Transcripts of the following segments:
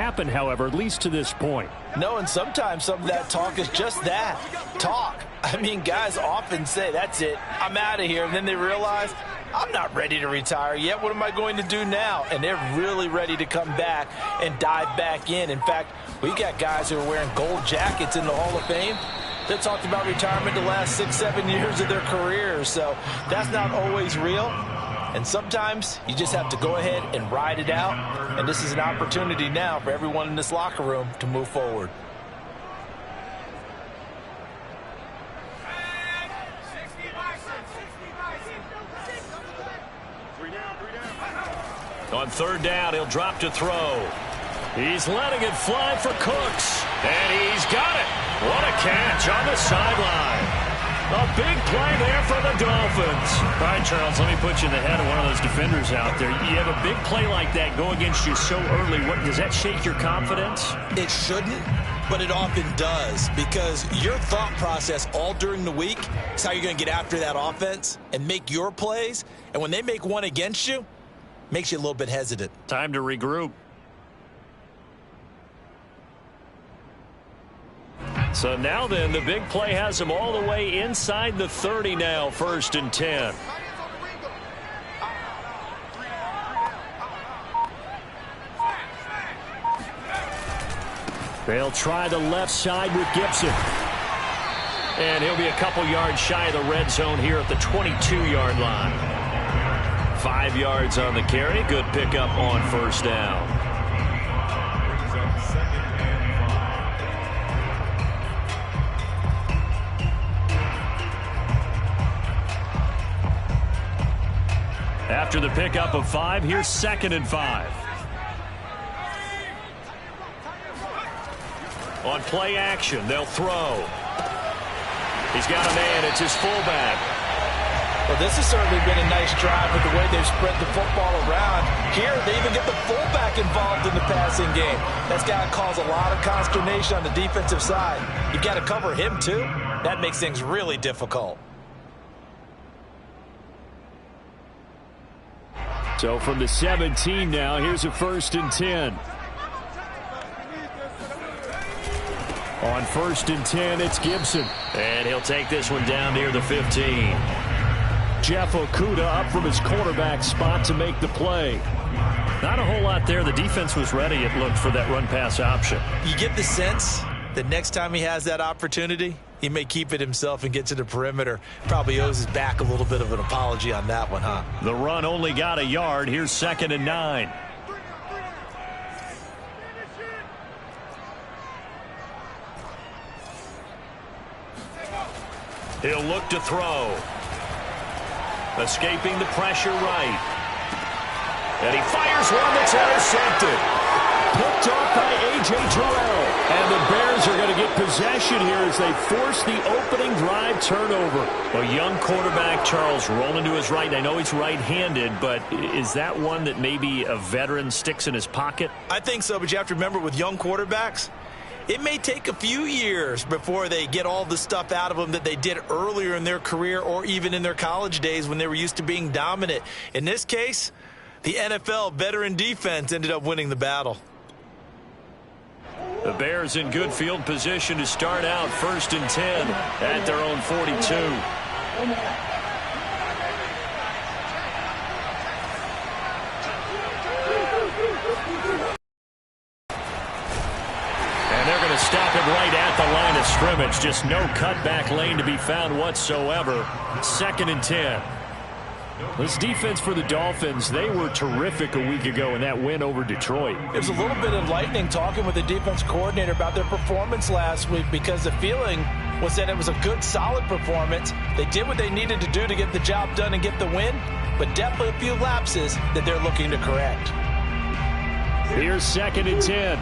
happened, however, at least to this point. No, and sometimes some of that talk is just that, talk. I mean, guys often say, that's it, I'm out of here. And then they realize, I'm not ready to retire yet. What am I going to do now? And they're really ready to come back and dive back in. In fact, we got guys who are wearing gold jackets in the Hall of Fame that talked about retirement the last 6-7 years of their careers. So that's not always real. And sometimes you just have to go ahead and ride it out. And this is an opportunity now for everyone in this locker room to move forward. On third down, he'll drop to throw. He's letting it fly for Cooks. And he's got it. What a catch on the sideline. A big play there for the Dolphins. All right, Charles, let me put you in the head of one of those defenders out there. You have a big play like that go against you so early. Does that shake your confidence? It shouldn't, but it often does, because your thought process all during the week is how you're going to get after that offense and make your plays. And when they make one against you, makes you a little bit hesitant. Time to regroup. So now then, the big play has him all the way inside the 30 now, 1st and 10. They'll try the left side with Gibson. And he'll be a couple yards shy of the red zone here at the 22-yard line. 5 yards on the carry. Good pickup on 1st down. After the pickup of 5, here's 2nd and 5. On play action, they'll throw. He's got a man. It's his fullback. Well, this has certainly been a nice drive with the way they've spread the football around. Here, they even get the fullback involved in the passing game. That's got to cause a lot of consternation on the defensive side. You've got to cover him, too. That makes things really difficult. So from the 17 now, here's a 1st and 10. On 1st and 10, it's Gibson. And he'll take this one down near the 15. Jeff Okudah up from his quarterback spot to make the play. Not a whole lot there. The defense was ready, it looked, for that run-pass option. You get the sense that next time he has that opportunity, he may keep it himself and get to the perimeter. Probably owes his back a little bit of an apology on that one, huh? The run only got a yard. Here's 2nd and 9. He'll look to throw. Escaping the pressure right. And he fires one that's intercepted. Picked off by A.J. Terrell. And the Bears are going to get possession here as they force the opening drive turnover. A young quarterback, Charles, rolling to his right. I know he's right-handed, but is that one that maybe a veteran sticks in his pocket? I think so, but you have to remember with young quarterbacks, it may take a few years before they get all the stuff out of them that they did earlier in their career or even in their college days when they were used to being dominant. In this case, the NFL veteran defense ended up winning the battle. The Bears in good field position to start out 1st and 10 at their own 42. Stop it right at the line of scrimmage. Just no cutback lane to be found whatsoever. 2nd and 10. This defense for the Dolphins, they were terrific a week ago in that win over Detroit. It was a little bit enlightening talking with the defense coordinator about their performance last week, because the feeling was that it was a good, solid performance. They did what they needed to do to get the job done and get the win, but definitely a few lapses that they're looking to correct. Here's 2nd and 10.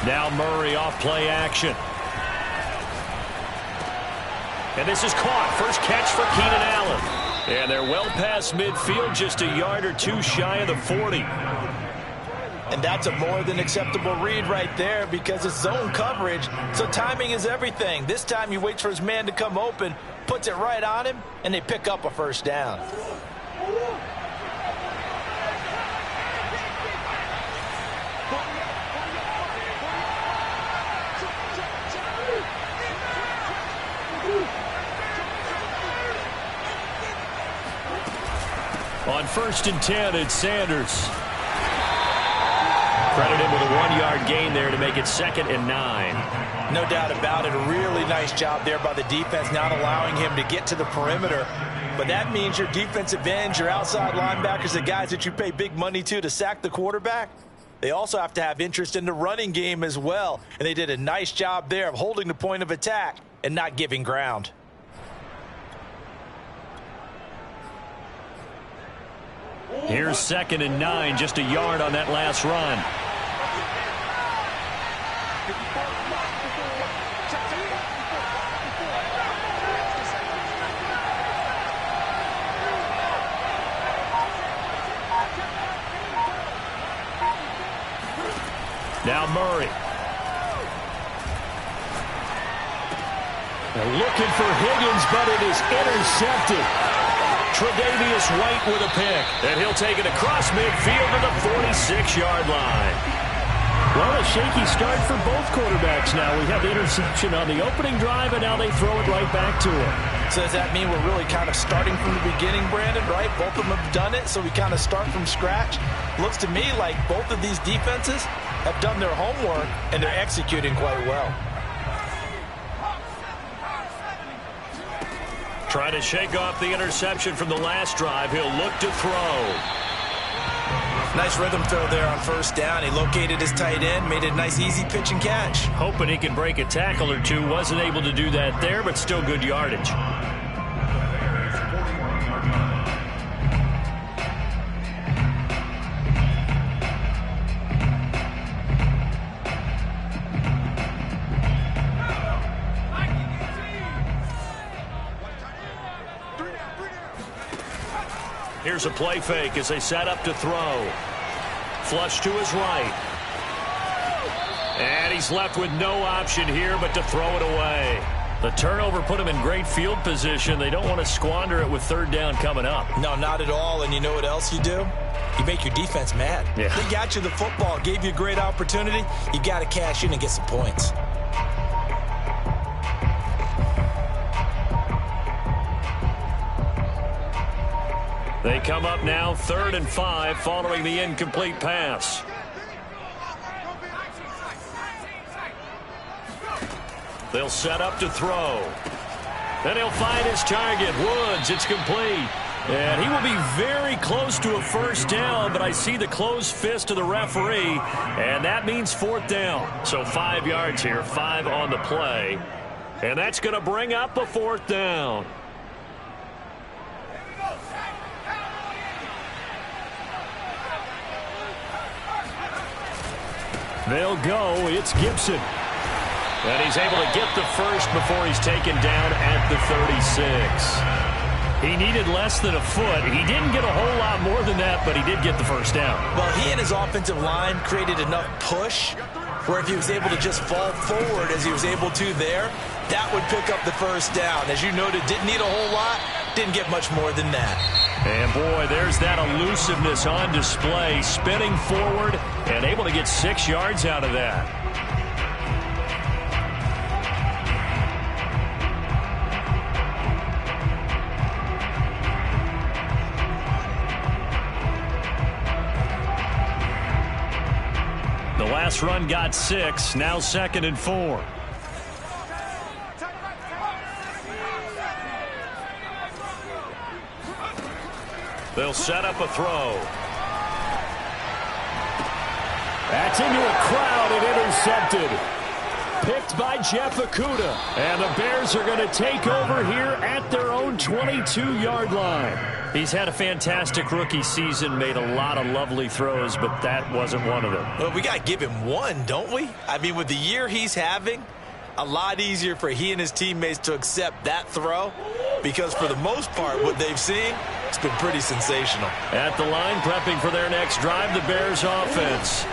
Now Murray off play action. And this is caught. First catch for Keenan Allen. And they're well past midfield, just a yard or two shy of the 40. And that's a more than acceptable read right there because it's zone coverage, so timing is everything. This time he waits for his man to come open, puts it right on him, and they pick up a first down. On 1st and 10, it's Sanders. Credit him with a 1-yard gain there to make it 2nd and 9. No doubt about it. A really nice job there by the defense, not allowing him to get to the perimeter. But that means your defensive ends, your outside linebackers, the guys that you pay big money to sack the quarterback, they also have to have interest in the running game as well. And they did a nice job there of holding the point of attack and not giving ground. Here's 2nd and 9, just a yard on that last run. Now Murray. They're looking for Higgins, but it is intercepted. Tre'Davious White with a pick, and he'll take it across midfield to the 46-yard line. Well, a shaky start for both quarterbacks now. We have the interception on the opening drive, and now they throw it right back to him. So does that mean we're really kind of starting from the beginning, Brandon, right? Both of them have done it, so we kind of start from scratch. Looks to me like both of these defenses have done their homework, and they're executing quite well. Trying to shake off the interception from the last drive. He'll look to throw. Nice rhythm throw there on 1st down. He located his tight end, made a nice easy pitch and catch. Hoping he can break a tackle or two. Wasn't able to do that there, but still good yardage. Here's a play fake as they set up to throw. Flush to his right. And he's left with no option here but to throw it away. The turnover put him in great field position. They don't want to squander it with 3rd down coming up. No, not at all. And you know what else you do? You make your defense mad. Yeah. They got you the football, gave you a great opportunity. You got to cash in and get some points. They come up now 3rd and 5 following the incomplete pass. They'll set up to throw. Then he'll find his target. Woods, it's complete. And he will be very close to a 1st down, but I see the closed fist of the referee, and that means 4th down. So 5 yards here, 5 on the play. And that's going to bring up a 4th down. They'll go. It's Gibson. And he's able to get the first before he's taken down at the 36. He needed less than a foot. He didn't get a whole lot more than that, but he did get the first down. Well, he and his offensive line created enough push where if he was able to just fall forward as he was able to there, that would pick up the first down. As you noted, didn't need a whole lot, didn't get much more than that. And, boy, there's that elusiveness on display, spinning forward and able to get 6 yards out of that. The last run got 6, now 2nd and 4. They'll set up a throw. That's into a crowd and intercepted. Picked by Jeff Okudah. And the Bears are going to take over here at their own 22-yard line. He's had a fantastic rookie season, made a lot of lovely throws, but that wasn't one of them. Well, we got to give him one, don't we? I mean, with the year he's having, a lot easier for he and his teammates to accept that throw because for the most part, what they've seen, it's been pretty sensational. At the line, prepping for their next drive, the Bears offense.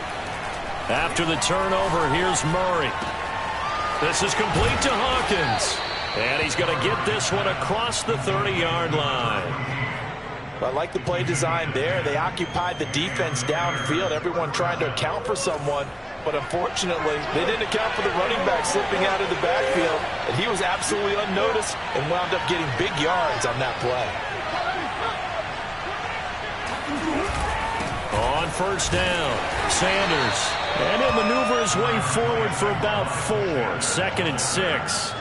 After the turnover, here's Murray. This is complete to Hawkins. And he's going to get this one across the 30-yard line. I like the play design there. They occupied the defense downfield, everyone trying to account for someone. But unfortunately, they didn't account for the running back slipping out of the backfield. And he was absolutely unnoticed and wound up getting big yards on that play. On first down, Sanders. And he'll maneuver his way forward for about 4. 2nd and 6.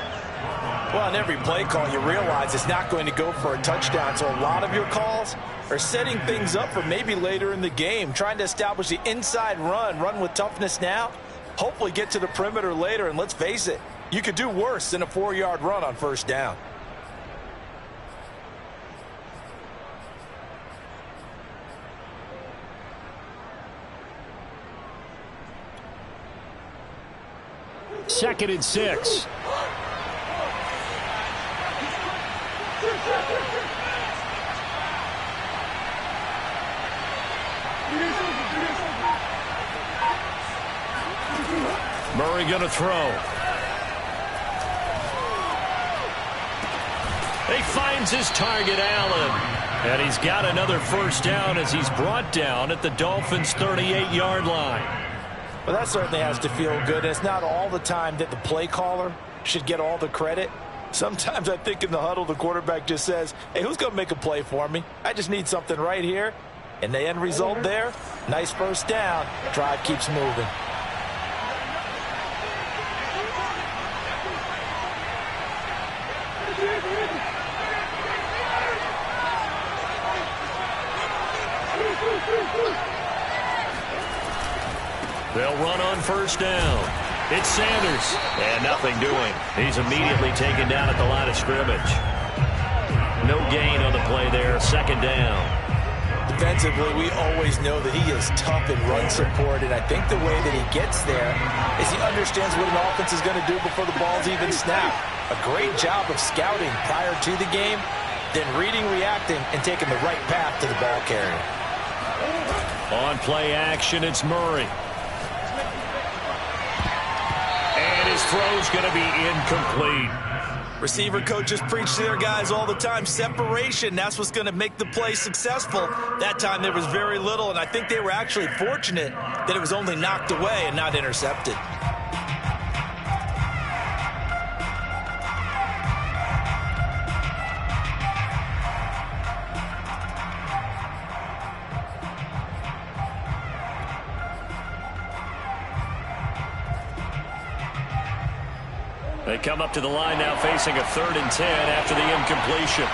Well, in every play call, you realize it's not going to go for a touchdown. So a lot of your calls are setting things up for maybe later in the game, trying to establish the inside run with toughness now, hopefully get to the perimeter later. And let's face it, you could do worse than a 4-yard run on first down. Second and 6. Murray going to throw. He finds his target, Allen. And he's got another first down as he's brought down at the Dolphins' 38-yard line. Well, that certainly has to feel good. It's not all the time that the play caller should get all the credit. Sometimes I think in the huddle, the quarterback just says, hey, who's going to make a play for me? I just need something right here. And the end result there, nice first down. Drive keeps moving. They'll run on first down. It's Sanders. And nothing doing. He's immediately taken down at the line of scrimmage. No gain on the play there. 2nd down. Defensively, we always know that he is tough in run support, and I think the way that he gets there is he understands what an offense is going to do before the ball's even snapped. A great job of scouting prior to the game, then reading, reacting, and taking the right path to the ball carrier. On play action, it's Murray. And his throw's going to be incomplete. Receiver coaches preach to their guys all the time. Separation, that's what's going to make the play successful. That time there was very little, and I think they were actually fortunate that it was only knocked away and not intercepted. They come up to the line now facing a 3rd and 10 after the incompletion.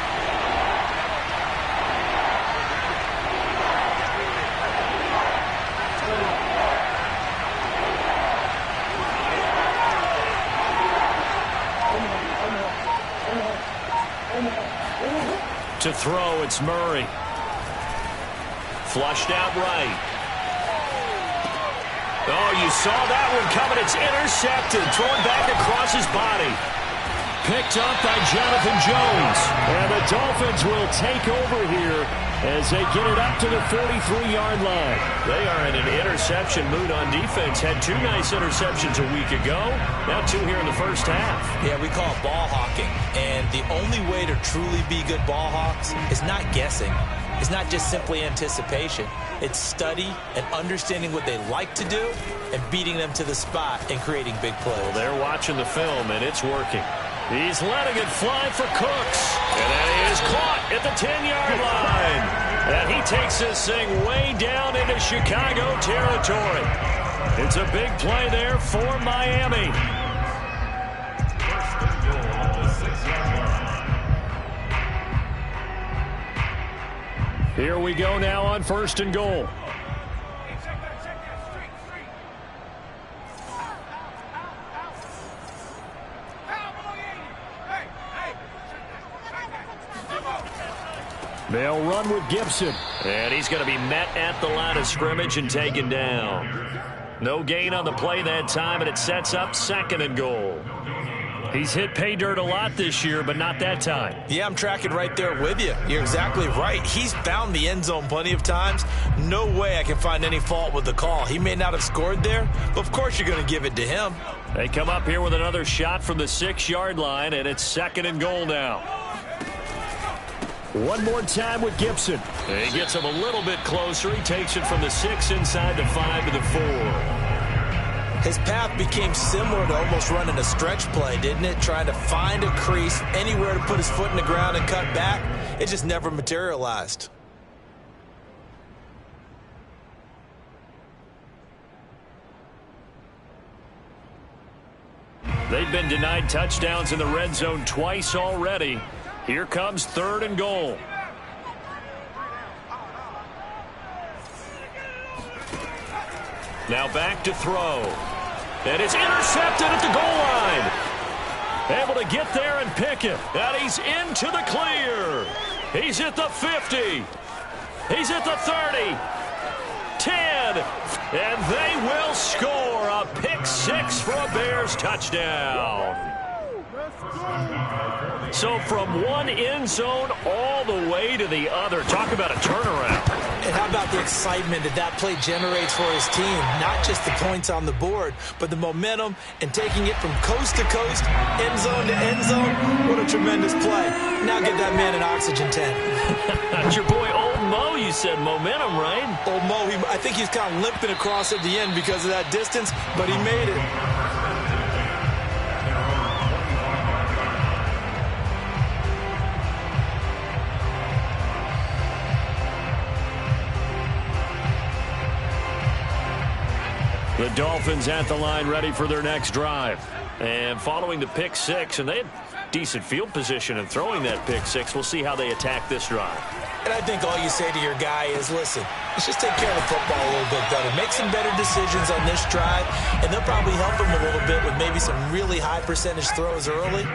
To throw, it's Murray. Flushed out right. Oh, you saw that one coming. It's intercepted. Thrown back across his body. Picked up by Jonathan Jones. And the Dolphins will take over here as they get it up to the 43-yard line. They are in an interception mood on defense. Had 2 nice interceptions a week ago. Now 2 here in the first half. Yeah, we call it ball hawking. And the only way to truly be good ball hawks is not guessing. It's not just simply anticipation. It's study and understanding what they like to do and beating them to the spot and creating big plays. Well, they're watching the film, and it's working. He's letting it fly for Cooks. And that is caught at the 10-yard line. And he takes this thing way down into Chicago territory. It's a big play there for Miami. Here we go now on 1st and goal. They'll run with Gibson. And he's going to be met at the line of scrimmage and taken down. No gain on the play that time, and it sets up 2nd and goal. He's hit pay dirt a lot this year, but not that time. Yeah, I'm tracking right there with you. You're exactly right. He's found the end zone plenty of times. No way I can find any fault with the call. He may not have scored there, but of course you're going to give it to him. They come up here with another shot from the 6-yard line, and it's 2nd and goal now. One more time with Gibson. He gets him a little bit closer. He takes it from the 6 inside the 5 to the 4. His path became similar to almost running a stretch play, didn't it? Trying to find a crease, anywhere to put his foot in the ground and cut back. It just never materialized. They've been denied touchdowns in the red zone twice already. Here comes 3rd and goal. Now back to throw. And it's intercepted at the goal line. Able to get there and pick it. And he's into the clear. He's at the 50. He's at the 30. 10. And they will score a pick 6 for a Bears touchdown. So from one end zone all the way to the other. Talk about a turnaround. And how about the excitement that play generates for his team? Not just the points on the board, but the momentum and taking it from coast to coast, end zone to end zone. What a tremendous play. Now get that man an oxygen tank. That's your boy Old Mo, you said. Momentum, right? Old Mo, I think he's kind of limping across at the end because of that distance, but he made it. The Dolphins at the line ready for their next drive. And following the pick 6, and they had decent field position in throwing that pick 6. We'll see how they attack this drive. And I think all you say to your guy is, listen, let's just take care of the football a little bit better. Make some better decisions on this drive, and they'll probably help him a little bit with maybe some really high percentage throws early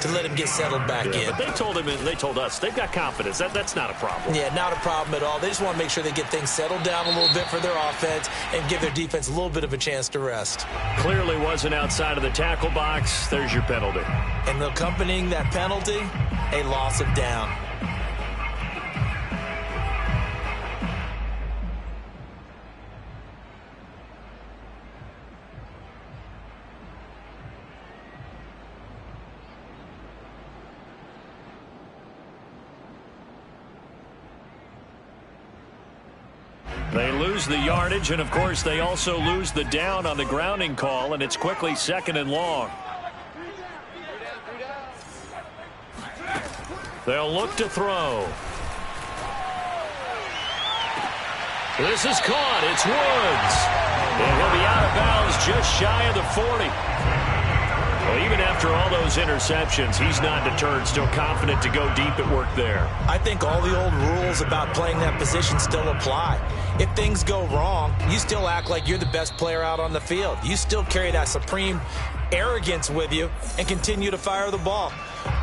to let him get settled back in. But they told him, and they told us, they've got confidence. That's not a problem. Yeah, not a problem at all. They just want to make sure they get things settled down a little bit for their offense and give their defense a little bit of a chance to rest. Clearly wasn't outside of the tackle box. There's your penalty. And accompanying that penalty, a loss of down. They lose the yardage, and of course they also lose the down on the grounding call, and it's quickly 2nd and long. They'll look to throw. This is caught. It's Woods. And he'll be out of bounds just shy of the 40. Well, even after all those interceptions, he's not deterred, still confident to go deep at work there. I think all the old rules about playing that position still apply. If things go wrong, you still act like you're the best player out on the field. You still carry that supreme arrogance with you and continue to fire the ball.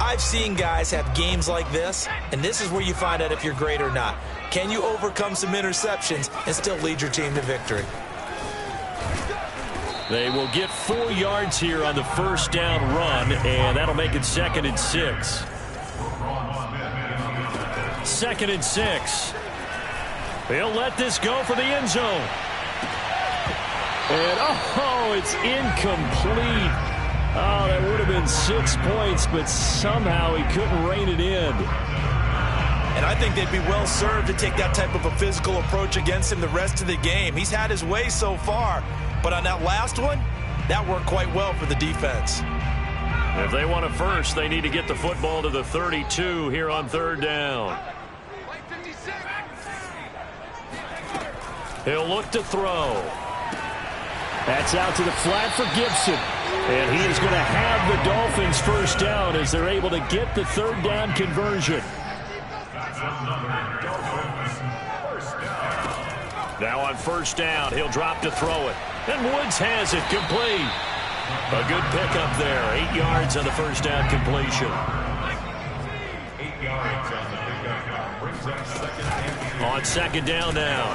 I've seen guys have games like this, and this is where you find out if you're great or not. Can you overcome some interceptions and still lead your team to victory? They will get 4 yards here on the first down run, and that'll make it 2nd and 6. 2nd and 6. He'll let this go for the end zone. And, oh, it's incomplete. Oh, that would have been 6 points, but somehow he couldn't rein it in. And I think they'd be well served to take that type of a physical approach against him the rest of the game. He's had his way so far, but on that last one, that worked quite well for the defense. If they want a first, they need to get the football to the 32 here on 3rd down. He'll look to throw. That's out to the flat for Gibson. And he is going to have the Dolphins first down as they're able to get the 3rd down conversion. Now on first down, he'll drop to throw it. And Woods has it complete. A good pickup there. 8 yards on the first down completion. 8 yards on the pickup. Brings On second down now,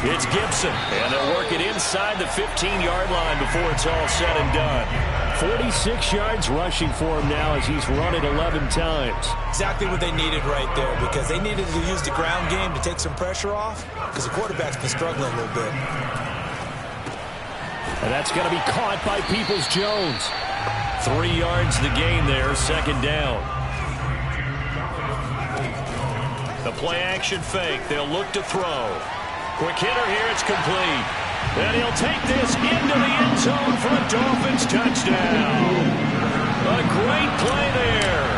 it's Gibson. And they'll work it inside the 15-yard line before it's all said and done. 46 yards rushing for him now as he's run it 11 times. Exactly what they needed right there, because they needed to use the ground game to take some pressure off, because the quarterback's been struggling a little bit. And that's going to be caught by Peoples-Jones. 3 yards the gain there, second down. The play-action fake. They'll look to throw. Quick hitter here. It's complete. And he'll take this into the end zone for a Dolphins touchdown. A great play there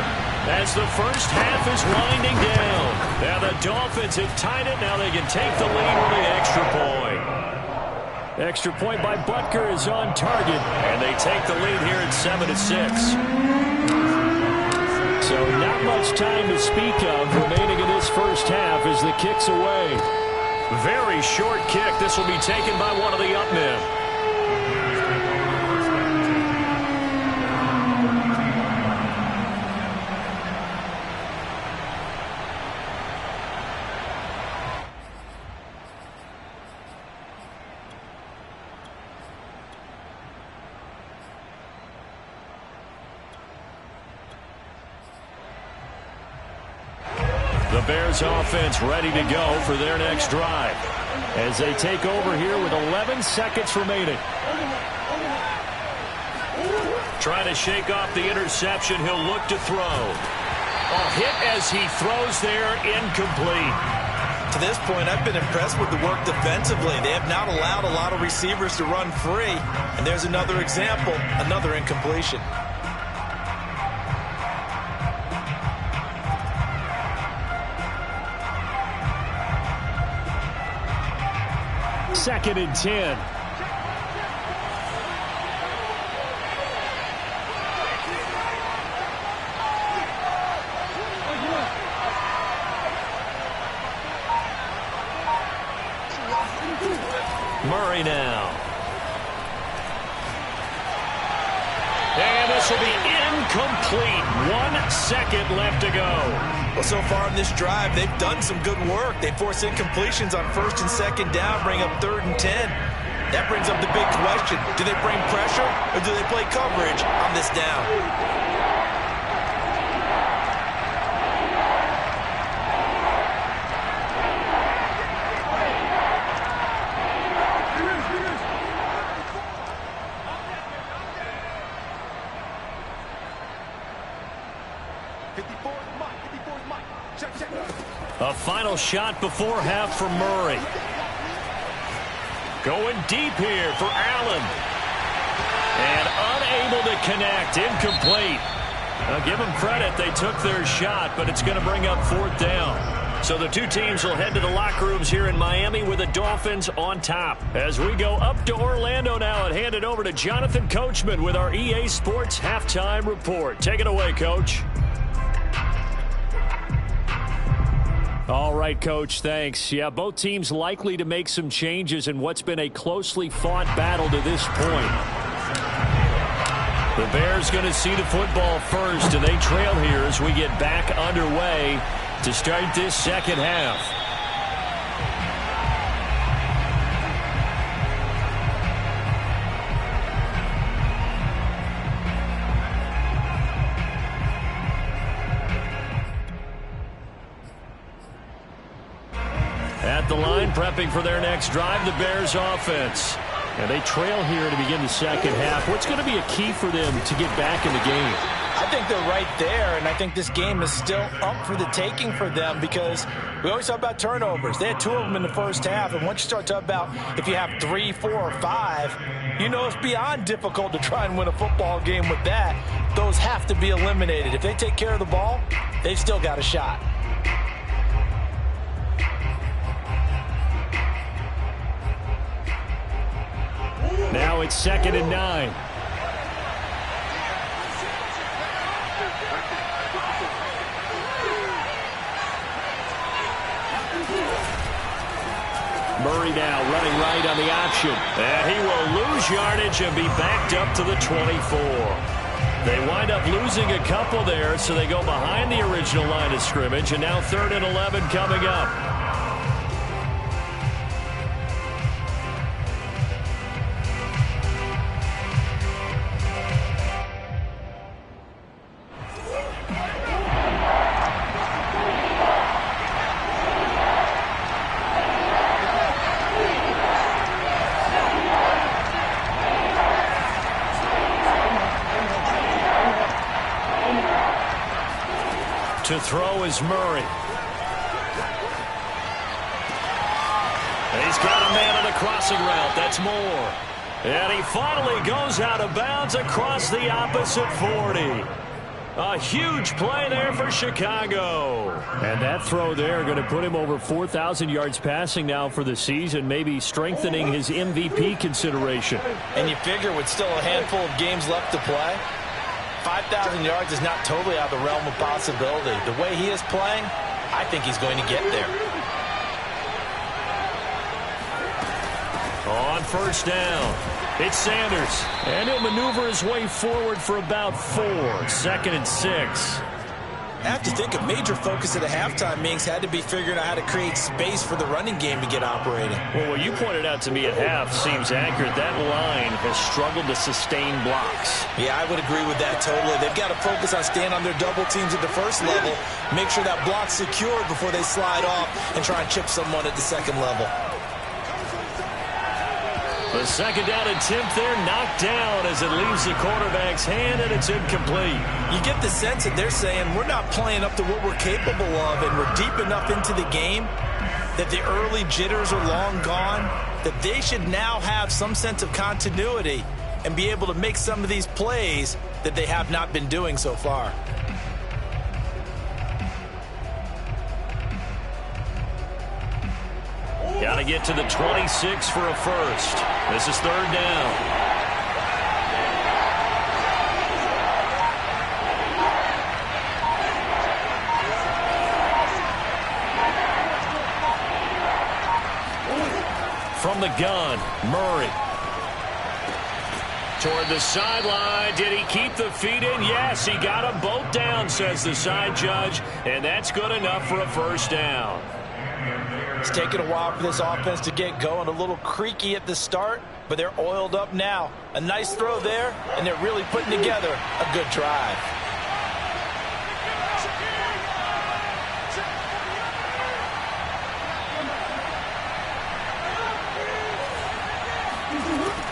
as the first half is winding down. Now the Dolphins have tied it. Now they can take the lead with the extra point. Extra point by Butker is on target. And they take the lead here at 7-6. So not much time to speak of remaining in this first half as the kick's away. Very short kick. This will be taken by one of the up men. The Bears offense ready to go for their next drive as they take over here with 11 seconds remaining. Trying to shake off the interception. He'll look to throw. A hit as he throws there, incomplete. To this point, I've been impressed with the work defensively. They have not allowed a lot of receivers to run free. And there's another example, another incompletion. Second and 10. Murray now. And this will be incomplete. 1 second left to go. Well, so far in this drive, they've done some good work. They force incompletions on first and second down, bring up 3rd and 10. That brings up the big question. Do they bring pressure or do they play coverage on this down? A final shot before half for Murray. Going deep here for Allen. And unable to connect. Incomplete. Now give them credit. They took their shot, but it's going to bring up 4th down. So the two teams will head to the locker rooms here in Miami with the Dolphins on top. As we go up to Orlando now and hand it over to Jonathan Coachman with our EA Sports Halftime Report. Take it away, Coach. All right, Coach, thanks. Yeah, both teams likely to make some changes in what's been a closely fought battle to this point. The Bears going to see the football first, and they trail here as we get back underway to start this second half. At the line, prepping for their next drive, the Bears offense. And they trail here to begin the second half. What's going to be a key for them to get back in the game? I think they're right there, and I think this game is still up for the taking for them because we always talk about turnovers. They had 2 of them in the first half, and once you start talking about if you have 3, 4, or 5, you know it's beyond difficult to try and win a football game with that. Those have to be eliminated. If they take care of the ball, they've still got a shot. Now it's 2nd and 9. Murray now running right on the option. And he will lose yardage and be backed up to the 24. They wind up losing a couple there, so they go behind the original line of scrimmage, and now 3rd and 11 coming up. To throw is Murray. He's got a man on the crossing route. That's Moore. And he finally goes out of bounds across the opposite 40. A huge play there for Chicago. And that throw there going to put him over 4,000 yards passing now for the season, maybe strengthening his MVP consideration. And you figure with still a handful of games left to play, 5,000 yards is not totally out of the realm of possibility. The way he is playing, I think he's going to get there. On 1st down, it's Sanders. And he'll maneuver his way forward for about 4. 2nd and 6. I have to think a major focus at the halftime meetings had to be figuring out how to create space for the running game to get operating. Well, what you pointed out to me at half seems accurate. That line has struggled to sustain blocks. Yeah, I would agree with that totally. They've got to focus on staying on their double teams at the first level, make sure that block's secured before they slide off and try and chip someone at the second level. The 2nd down attempt there knocked down as it leaves the quarterback's hand, and it's incomplete. You get the sense that they're saying we're not playing up to what we're capable of, and we're deep enough into the game that the early jitters are long gone, that they should now have some sense of continuity and be able to make some of these plays that they have not been doing so far. Got to get to the 26 for a first. This is 3rd down. From the gun, Murray. Toward the sideline. Did he keep the feet in? Yes, he got them both down, says the side judge, and that's good enough for a 1st down. It's taken a while for this offense to get going. A little creaky at the start, but they're oiled up now. A nice throw there, and they're really putting together a good drive.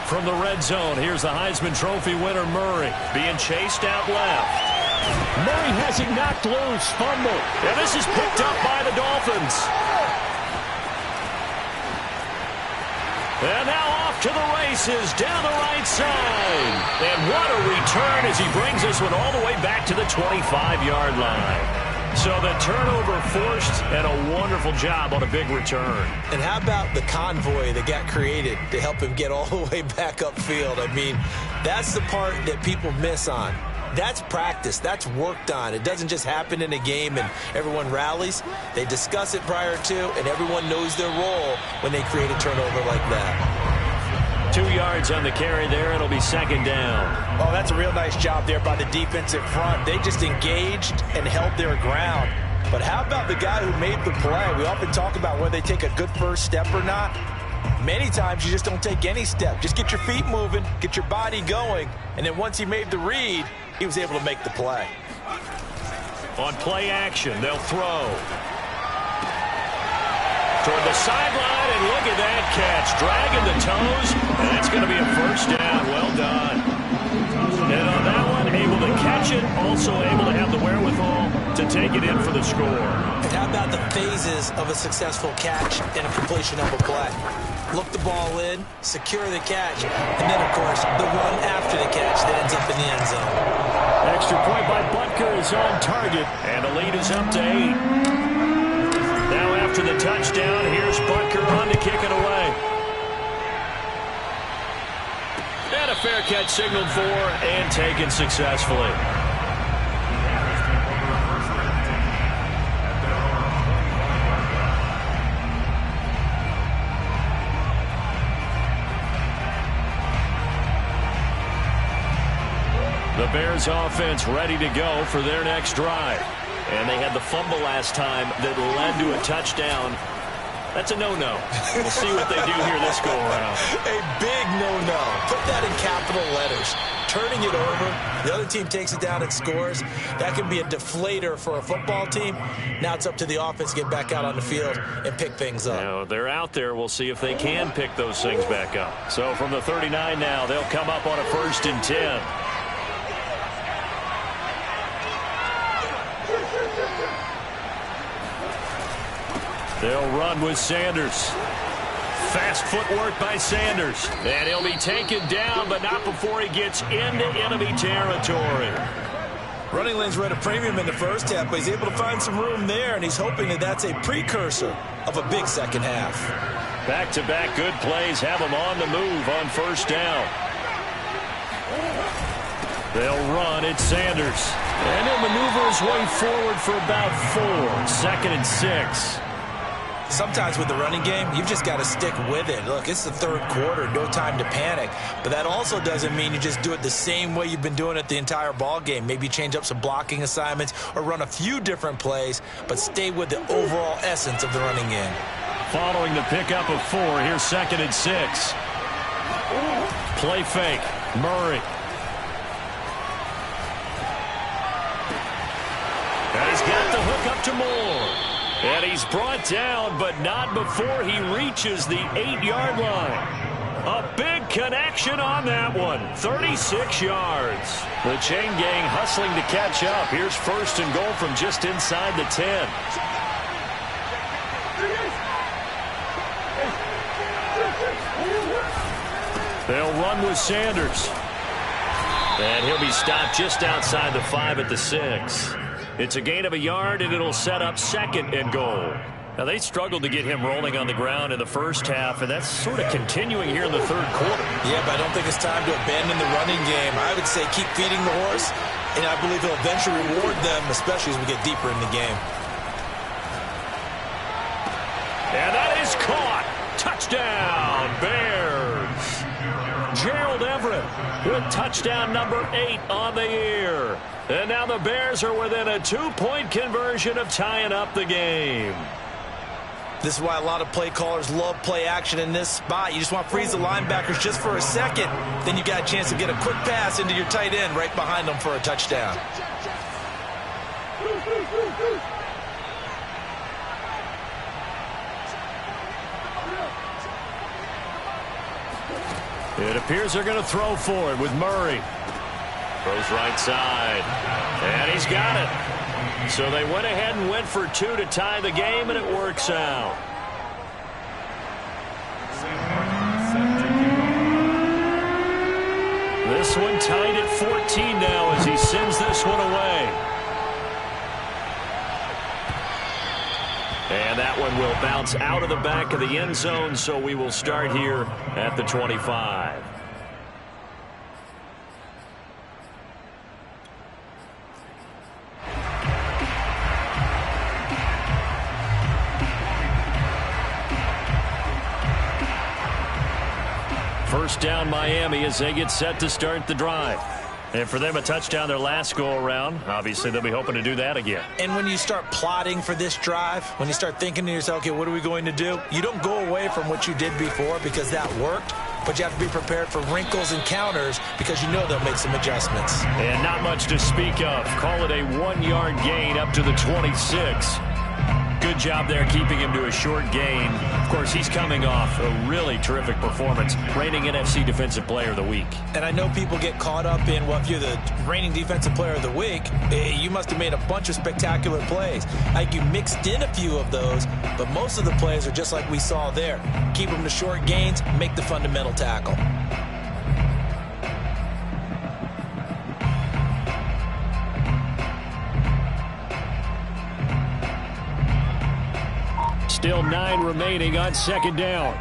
From the red zone, here's the Heisman Trophy winner, Murray, being chased out left. Murray has it knocked loose, fumble. And this is picked up by the Dolphins. And now off to the races down the right side. And what a return as he brings this one all the way back to the 25-yard line. So the turnover forced, and a wonderful job on a big return. And how about the convoy that got created to help him get all the way back upfield? I mean, that's the part that people miss on. That's practice. That's worked on. It doesn't just happen in a game and everyone rallies. They discuss it prior to, and everyone knows their role when they create a turnover like that. 2 yards on the carry there. It'll be 2nd down. Oh, that's a real nice job there by the defensive front. They just engaged and held their ground. But how about the guy who made the play? We often talk about whether they take a good first step or not. Many times you just don't take any step. Just get your feet moving, get your body going, and then once he made the read, he was able to make the play. On play action, they'll throw. Toward the sideline, and look at that catch. Dragging the toes, and that's going to be a 1st down. Well done. And on that one, able to catch it, also able to have the wherewithal to take it in for the score. And how about the phases of a successful catch and a completion of a play? Look the ball in, secure the catch, and then, of course, the run after the catch that ends up in the end zone. Extra point by Butker is on target, and the lead is up to 8. Now after the touchdown, here's Butker on to kick it away. And a fair catch signaled for and taken successfully. The Bears offense ready to go for their next drive. And they had the fumble last time that led to a touchdown. That's a no-no. We'll see what they do here this go-around. A big no-no. Put that in capital letters. Turning it over, the other team takes it down and scores. That can be a deflator for a football team. Now it's up to the offense to get back out on the field and pick things up. Now, they're out there. We'll see if they can pick those things back up. So from the 39 now, they'll come up on a 1st and 10. They'll run with Sanders. Fast footwork by Sanders. And he'll be taken down, but not before he gets into enemy territory. Running lanes were at a premium in the first half, but he's able to find some room there, and he's hoping that that's a precursor of a big second half. Back-to-back good plays have him on the move on 1st down. They'll run at Sanders. And he'll maneuver his way forward for about 4. 2nd and 6. Sometimes with the running game, you've just got to stick with it. Look, it's the 3rd quarter, no time to panic. But that also doesn't mean you just do it the same way you've been doing it the entire ball game. Maybe change up some blocking assignments or run a few different plays, but stay with the overall essence of the running game. Following the pickup of 4, here's 2nd and 6. Play fake. Murray. And he's got the hook up to Moore. And he's brought down, but not before he reaches the 8-yard line. A big connection on that one. 36 yards. The chain gang hustling to catch up. Here's 1st and goal from just inside the 10. They'll run with Sanders. And he'll be stopped just outside the 5 at the 6. It's a gain of a yard, and it'll set up 2nd and goal. Now, they struggled to get him rolling on the ground in the first half, and that's sort of continuing here in the 3rd quarter. Yeah, but I don't think it's time to abandon the running game. I would say keep feeding the horse, and I believe he'll eventually reward them, especially as we get deeper in the game. And that is caught. Touchdown, Bears. Gerald Everett with touchdown number 8 on the year. And now the Bears are within a 2-point conversion of tying up the game. This is why a lot of play callers love play action in this spot. You just want to freeze the linebackers just for a second. Then you got a chance to get a quick pass into your tight end right behind them for a touchdown. It appears they're going to throw for it with Murray. Throws right side. And he's got it. So they went ahead and went for 2 to tie the game, and it works out. This one tied at 14 now as he sends this one away. And that one will bounce out of the back of the end zone, so we will start here at the 25. First down Miami as they get set to start the drive. And for them, a touchdown their last go-around. Obviously, they'll be hoping to do that again. And when you start plotting for this drive, when you start thinking to yourself, okay, what are we going to do? You don't go away from what you did before because that worked, but you have to be prepared for wrinkles and counters because you know they'll make some adjustments. And not much to speak of. Call it a 1-yard gain up to the 26. Good job there keeping him to a short gain. Of course, he's coming off a really terrific performance, reigning NFC Defensive Player of the Week. And I know people get caught up in, well, if you're the reigning Defensive Player of the Week, you must have made a bunch of spectacular plays. Like you mixed in a few of those, but most of the plays are just like we saw there. Keep them to short gains, make the fundamental tackle. Still 9 remaining on 2nd down.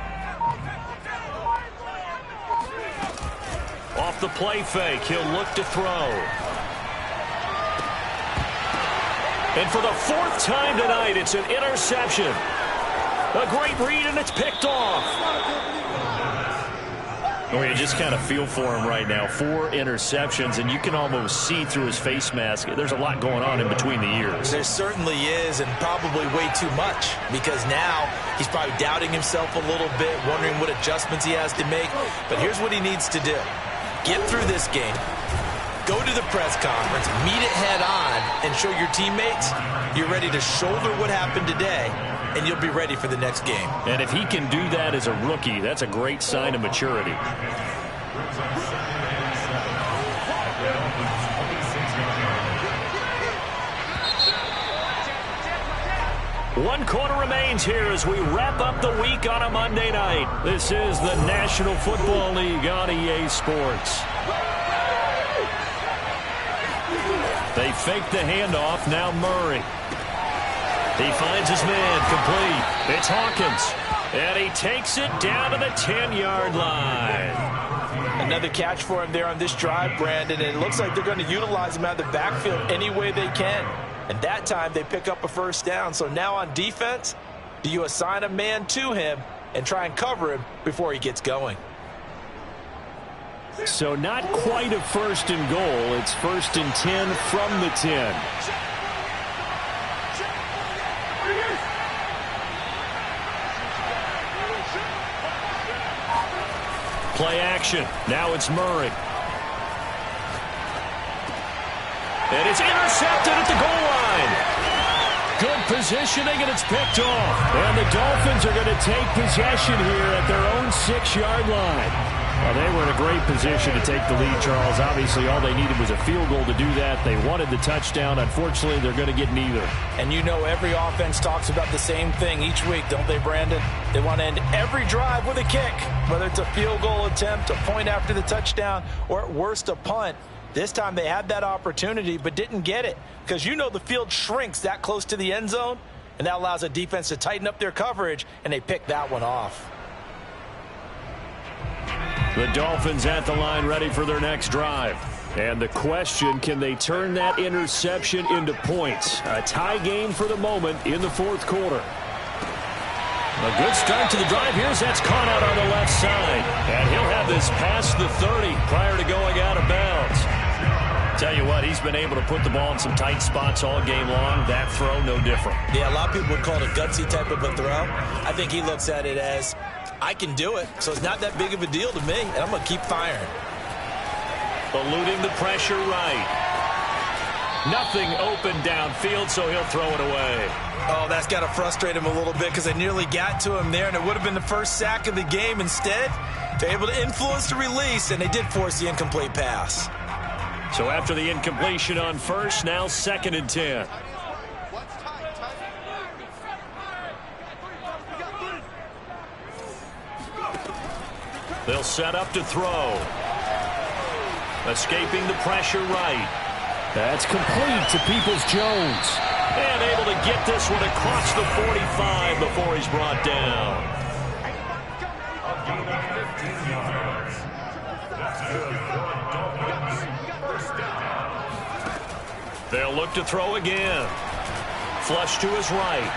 Off the play fake, he'll look to throw. And for the 4th time tonight, it's an interception. A great read, and it's picked off. Well, you just kind of feel for him right now. 4 interceptions, and you can almost see through his face mask. There's a lot going on in between the ears. There certainly is, and probably way too much, because now he's probably doubting himself a little bit, wondering what adjustments he has to make. But here's what he needs to do. Get through this game, go to the press conference, meet it head on, and show your teammates you're ready to shoulder what happened today, and you'll be ready for the next game. And if he can do that as a rookie, that's a great sign of maturity. One quarter remains here as we wrap up the week on a Monday night. This is the National Football League on EA Sports. They fake the handoff. Now Murray. He finds his man complete. It's Hawkins. And he takes it down to the 10-yard line. Another catch for him there on this drive, Brandon. And it looks like they're going to utilize him out of the backfield any way they can. And that time they pick up a first down. So now on defense, do you assign a man to him and try and cover him before he gets going? So not quite a 1st and goal. It's 1st and 10 from the 10. Play action. Now it's Murray. And it's intercepted at the goal line. Good positioning, and it's picked off. And the Dolphins are going to take possession here at their own 6-yard line. Well, they were in a great position to take the lead, Charles. Obviously, all they needed was a field goal to do that. They wanted the touchdown. Unfortunately, they're going to get neither. And you know every offense talks about the same thing each week, don't they, Brandon? They want to end every drive with a kick, whether it's a field goal attempt, a point after the touchdown, or at worst a punt. This time they had that opportunity but didn't get it because you know the field shrinks that close to the end zone, and that allows a defense to tighten up their coverage, and they pick that one off. The Dolphins at the line ready for their next drive. And the question, can they turn that interception into points? A tie game for the moment in the 4th quarter. A good start to the drive. Here's that's caught out on the left side. And he'll have this past the 30 prior to going out of bounds. Tell you what, he's been able to put the ball in some tight spots all game long. That throw, no different. Yeah, a lot of people would call it a gutsy type of a throw. I think he looks at it as, I can do it, so it's not that big of a deal to me, and I'm going to keep firing. Eluding the pressure right. Nothing open downfield, so he'll throw it away. Oh, that's got to frustrate him a little bit because they nearly got to him there, and it would have been the first sack of the game. Instead, they're able to influence the release, and they did force the incomplete pass. So after the incompletion on first, now 2nd and 10. They'll set up to throw. Escaping the pressure right. That's complete to Peoples-Jones. And able to get this one across the 45 before he's brought down. They'll look to throw again. Flush to his right.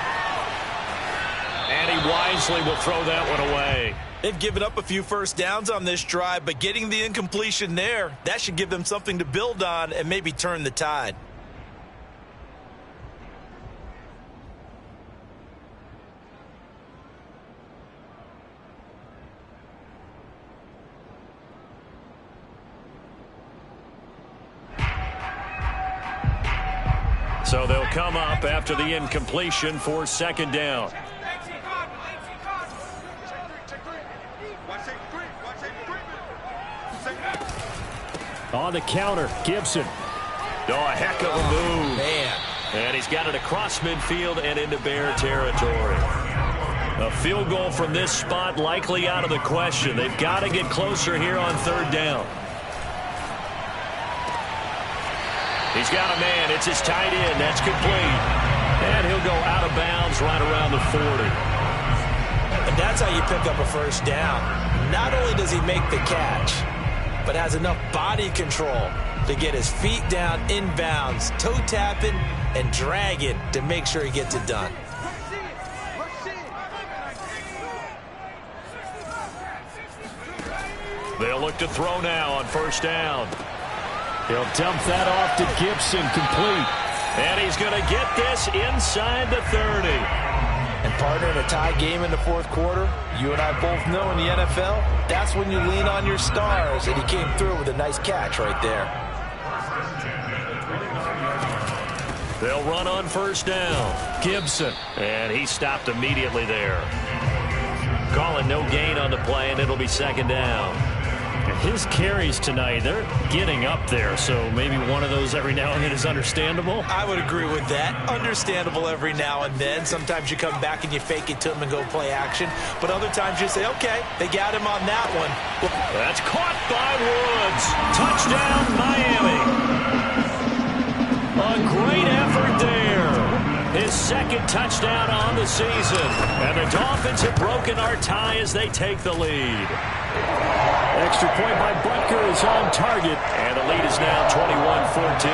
And he wisely will throw that one away. They've given up a few first downs on this drive, but getting the incompletion there, that should give them something to build on and maybe turn the tide. So they'll come up after the incompletion for 2nd down. On the counter, Gibson. Oh, a heck of a move. Man. And he's got it across midfield and into Bear territory. A field goal from this spot likely out of the question. They've got to get closer here on 3rd down. He's got a man. It's his tight end. That's complete. And he'll go out of bounds right around the 40. And that's how you pick up a first down. Not only does he make the catch, but has enough body control to get his feet down inbounds, toe tapping and dragging to make sure he gets it done. They'll look to throw now on first down. He'll dump that off to Gibson, complete. And he's going to get this inside the 30. And partner, in a tie game in the fourth quarter, you and I both know in the NFL, that's when you lean on your stars. And he came through with a nice catch right there. They'll run on first down. Gibson. And he stopped immediately there. Calling no gain on the play, and it'll be second down. His carries tonight, they're getting up there, so maybe one of those every now and then is understandable. I would agree with that. Understandable every now and then. Sometimes you come back and you fake it to him and go play action. But other times you say, okay, they got him on that one. That's caught by Woods. Touchdown, Miami. A great effort there. His second touchdown on the season. And the Dolphins have broken our tie as they take the lead. Extra point by Butker is on target. And the lead is now 21-14.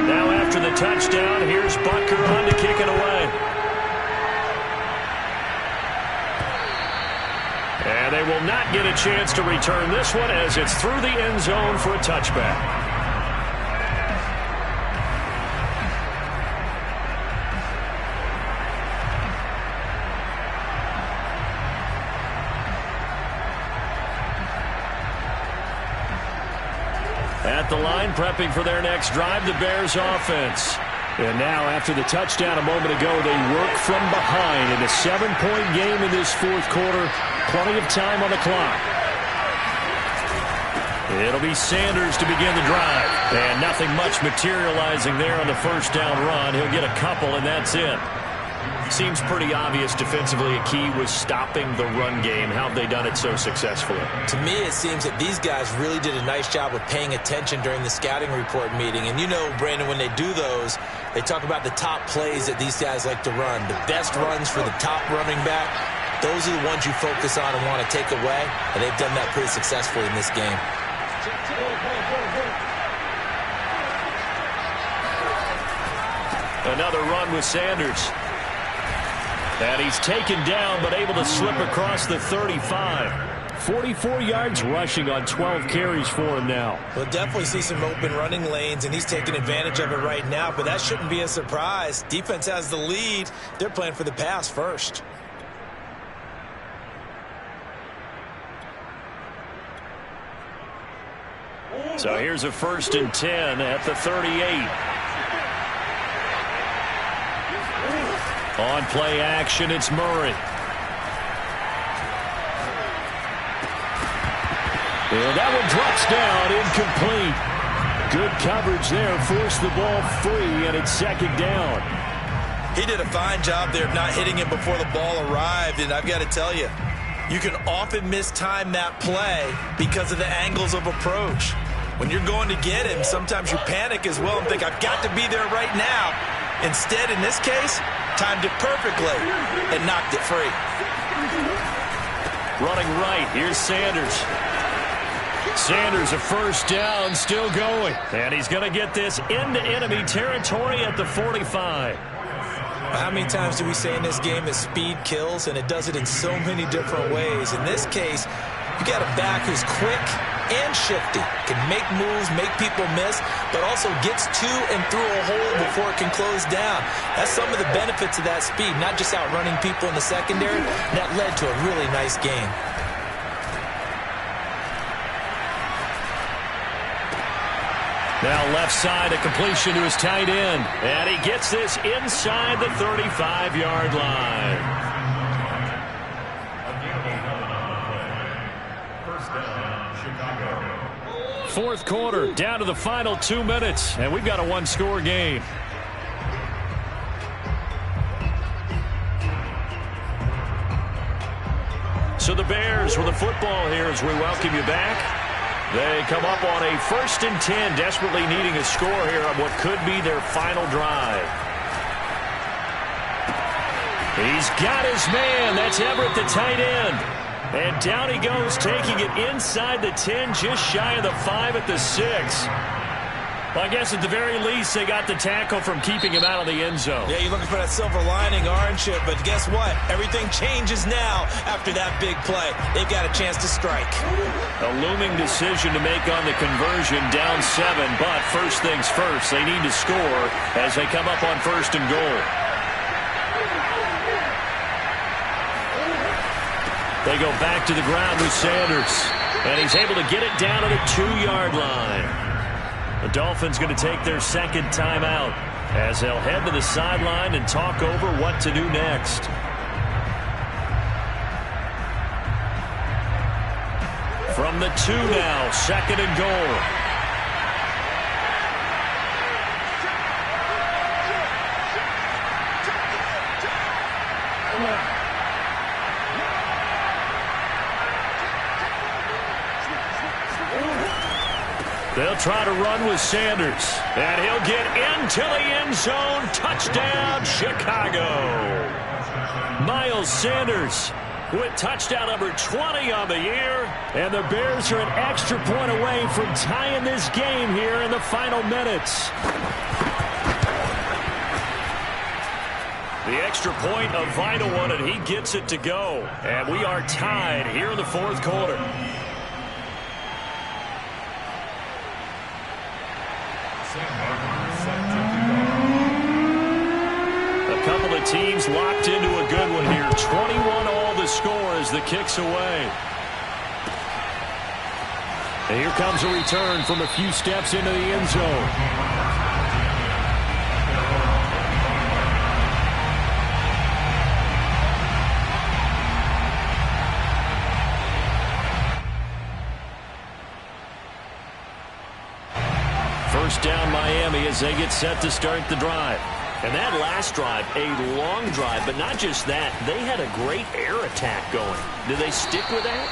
Now after the touchdown, here's Butker on to kick it away. And they will not get a chance to return this one as it's through the end zone for a touchback. At the line, prepping for their next drive, the Bears offense. And now, after the touchdown a moment ago, they work from behind in a 7-point game in this fourth quarter. Plenty of time on the clock. It'll be Sanders to begin the drive. And nothing much materializing there on the first down run. He'll get a couple, and that's it. Seems pretty obvious defensively a key was stopping the run game. How have they done it so successfully? To me, it seems that these guys really did a nice job of paying attention during the scouting report meeting. And you know, Brandon, when they do those, they talk about the top plays that these guys like to run. The best runs for the top running back, those are the ones you focus on and want to take away. And they've done that pretty successfully in this game. Another run with Sanders. And he's taken down, but able to slip across the 35. 44 yards rushing on 12 carries for him now. We'll definitely see some open running lanes, and he's taking advantage of it right now, but that shouldn't be a surprise. Defense has the lead. They're playing for the pass first. So here's a 1st and 10 at the 38. On play action, it's Murray. And that one drops down, incomplete. Good coverage there, forced the ball free, and it's second down. He did a fine job there of not hitting him before the ball arrived, and I've got to tell you, you can often mistime that play because of the angles of approach. When you're going to get him, sometimes you panic as well and think, I've got to be there right now. Instead, in this case, timed it perfectly and knocked it free. Running right, here's Sanders. Sanders, a first down, still going. And he's going to get this into enemy territory at the 45. How many times do we say in this game that speed kills, and it does it in so many different ways? In this case, you got a back who's quick and shifty, can make moves, make people miss, but also gets to and through a hole before it can close down. That's some of the benefits of that speed, not just outrunning people in the secondary. That led to a really nice game. Now left side, a completion to his tight end. And he gets this inside the 35-yard line. Fourth quarter, down to the final 2 minutes, and we've got a one-score game. So the Bears with the football here as we welcome you back. They come up on a 1st and 10, desperately needing a score here on what could be their final drive. He's got his man. That's Everett, the tight end. And down he goes, taking it inside the 10, just shy of the 5 at the 6. Well, I guess at the very least, they got the tackle from keeping him out of the end zone. Yeah, you're looking for that silver lining, aren't you? But guess what? Everything changes now after that big play. They've got a chance to strike. A looming decision to make on the conversion, down 7. But first things first, they need to score as they come up on 1st and goal. They go back to the ground with Sanders. And he's able to get it down to the 2-yard line. The Dolphins going to take their second timeout as they'll head to the sideline and talk over what to do next. From the 2 now, 2nd and goal. They'll try to run with Sanders. And he'll get into the end zone. Touchdown, Chicago. Miles Sanders with touchdown number 20 on the year. And the Bears are an extra point away from tying this game here in the final minutes. The extra point, a vital one, and he gets it to go. And we are tied here in the 4th quarter. A couple of teams locked into a good one here. 21 all the score as the kick's away. And here comes a return from a few steps into the end zone. First down Miami as they get set to start the drive. And that last drive, a long drive, but not just that. They had a great air attack going. Do they stick with that?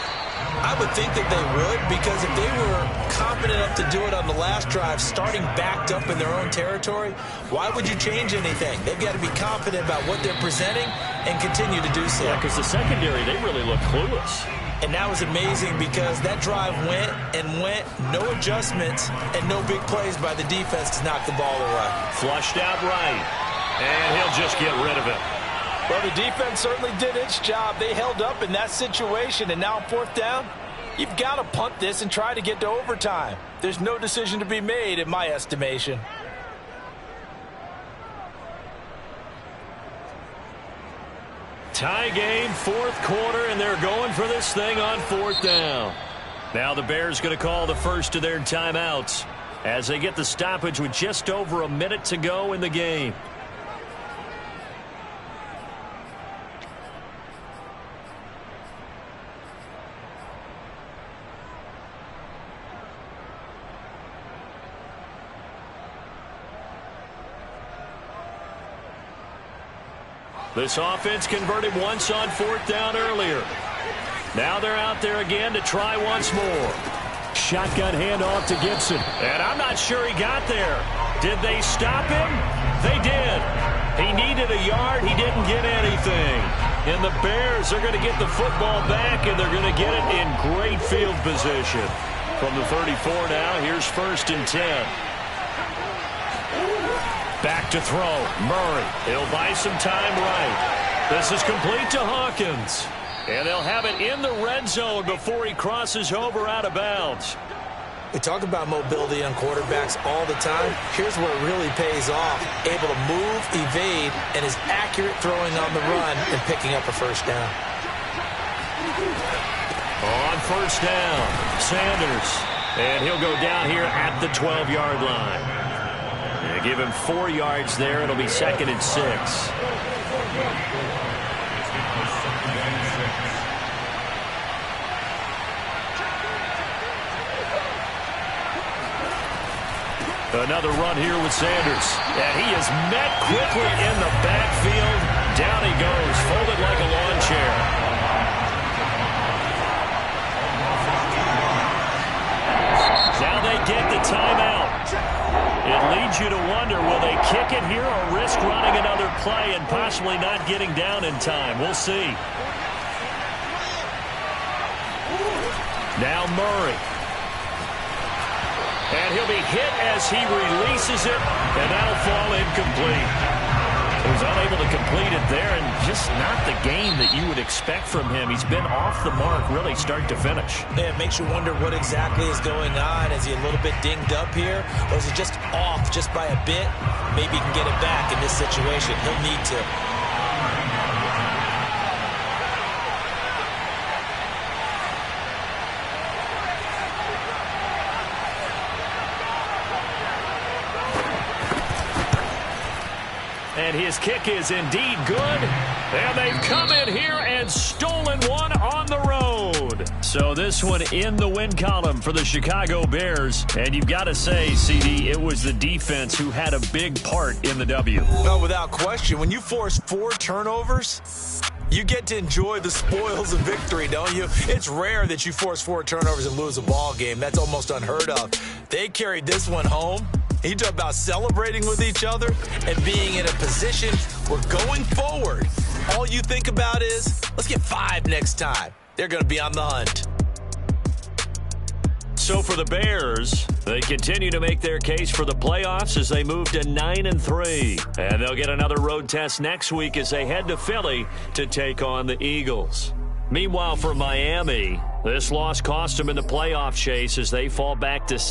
I would think that they would, because if they were confident enough to do it on the last drive, starting backed up in their own territory, why would you change anything? They've got to be confident about what they're presenting and continue to do so. Yeah, because the secondary, they really look clueless. And that was amazing because that drive went and went, no adjustments, and no big plays by the defense to knock the ball away. Flushed out right, and he'll just get rid of it. Well, the defense certainly did its job. They held up in that situation, and now on 4th down, you've got to punt this and try to get to overtime. There's no decision to be made in my estimation. Tie game, 4th quarter, and they're going for this thing on 4th down. Now the Bears going to call the first of their timeouts as they get the stoppage with just over a minute to go in the game. This offense converted once on 4th down earlier. Now they're out there again to try once more. Shotgun handoff to Gibson. And I'm not sure he got there. Did they stop him? They did. He needed a yard. He didn't get anything. And the Bears are going to get the football back, and they're going to get it in great field position. From the 34 now, here's 1st and 10. Back to throw. Murray. He'll buy some time right. This is complete to Hawkins. And they'll have it in the red zone before he crosses over out of bounds. We talk about mobility on quarterbacks all the time. Here's where it really pays off. Able to move, evade, and is accurate throwing on the run and picking up a 1st down. On 1st down, Sanders. And he'll go down here at the 12-yard line. Give him 4 yards there. It'll be 2nd and 6. Another run here with Sanders. And he is met quickly in the backfield. Down he goes, folded like a lawn chair. Now they get the timeout. It leads you to wonder, will they kick it here or risk running another play and possibly not getting down in time? We'll see. Now Murray. And he'll be hit as he releases it, and that'll fall incomplete. He was unable to complete it there, and just not the game that you would expect from him. He's been off the mark really start to finish. Yeah, it makes you wonder what exactly is going on. Is he a little bit dinged up here, or is he just off just by a bit? Maybe he can get it back in this situation. He'll need to. And his kick is indeed good. And they've come in here and stolen one on the road. So this one in the win column for the Chicago Bears. And you've got to say, CD, it was the defense who had a big part in the W. No, without question. When you force 4 turnovers, you get to enjoy the spoils of victory, don't you? It's rare that you force 4 turnovers and lose a ball game. That's almost unheard of. They carried this one home. You talk about celebrating with each other and being in a position where going forward, all you think about is, let's get 5 next time. They're going to be on the hunt. So for the Bears, they continue to make their case for the playoffs as they move to 9-3. And they'll get another road test next week as they head to Philly to take on the Eagles. Meanwhile, for Miami, this loss cost them in the playoff chase as they fall back to 7.